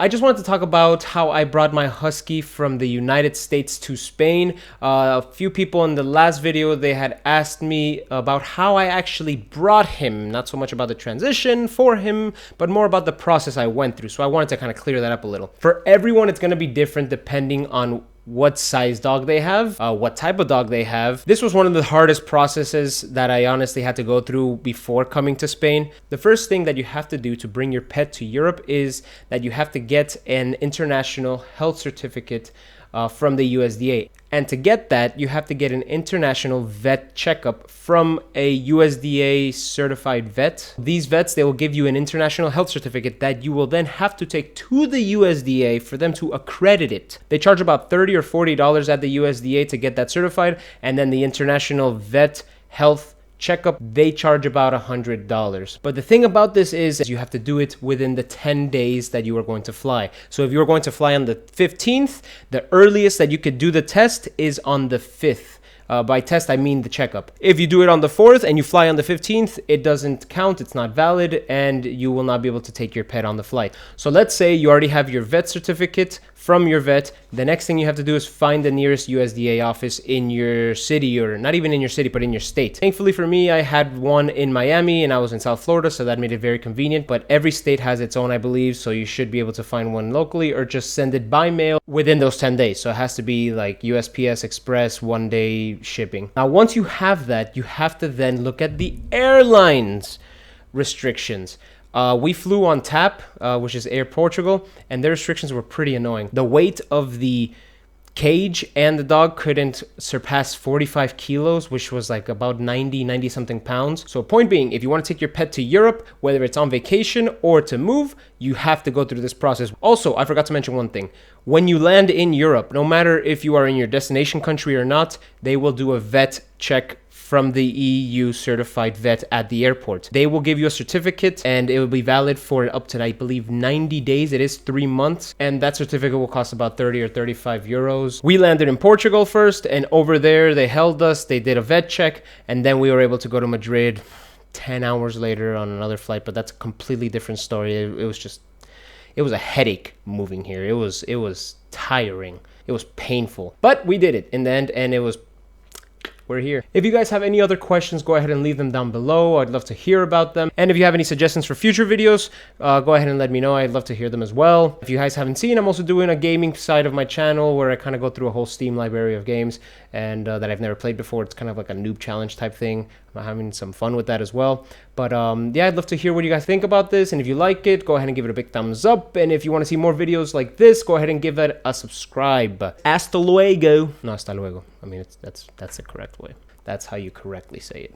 I just wanted to talk about how I brought my husky from the United States to Spain. A few people in the last video, they had asked me about how I actually brought him. Not so much about the transition for him, but more about the process I went through. So I wanted to kind of clear that up a little. For everyone, it's going to be different depending on what size dog they have, what type of dog they have. This was one of the hardest processes that I honestly had to go through before coming to Spain. The first thing that you have to do to bring your pet to Europe is that you have to get an international health certificate from the USDA. And to get that, you have to get an international vet checkup from a USDA certified vet. These vets, they will give you an international health certificate that you will then have to take to the USDA for them to accredit it. They charge about $30 or $40 at the USDA to get that certified, and then the international vet health checkup, they charge about $100. But the thing about this is you have to do it within the 10 days that you are going to fly. So if you are going to fly on the 15th, the earliest that you could do the test is on the 5th. By test, I mean the checkup. If you do it on the 4th and you fly on the 15th, it doesn't count, it's not valid, and you will not be able to take your pet on the flight. So let's say you already have your vet certificate from your vet. The next thing you have to do is find the nearest USDA office in your city, or not even in your city, but in your state. Thankfully for me, I had one in Miami and I was in South Florida, so that made it very convenient, but every state has its own, I believe, so you should be able to find one locally or just send it by mail within those 10 days. So it has to be like USPS Express, 1-day shipping. Now, once you have that, you have to then look at the airlines restrictions. We flew on TAP, which is Air Portugal, and their restrictions were pretty annoying. The weight of the cage and the dog couldn't surpass 45 kilos, which was like about 90 something pounds. So point being, if you want to take your pet to Europe, whether it's on vacation or to move, you have to go through this process. Also, I forgot to mention one thing. When you land in Europe, no matter if you are in your destination country or not, they will do a vet check from the EU certified vet at the airport. They will give you a certificate and it will be valid for up to, I believe, 90 days. It is 3 months, and that certificate will cost about 30 or 35 euros. We landed in Portugal first, and over there they held us, they did a vet check, and then we were able to go to Madrid 10 hours later on another flight, but that's a completely different story. It was a headache moving here. It was tiring. It was painful, but we did it in the end, and we're here. If you guys have any other questions, go ahead and leave them down below. I'd love to hear about them. And if you have any suggestions for future videos, go ahead and let me know. I'd love to hear them as well. If you guys haven't seen, I'm also doing a gaming side of my channel where I kind of go through a whole Steam library of games and that I've never played before. It's kind of like a noob challenge type thing. I'm having some fun with that as well. But yeah, I'd love to hear what you guys think about this. And if you like it, go ahead and give it a big thumbs up. And if you want to see more videos like this, go ahead and give it a subscribe. Hasta luego. No, hasta luego. I mean, that's the correct way. That's how you correctly say it.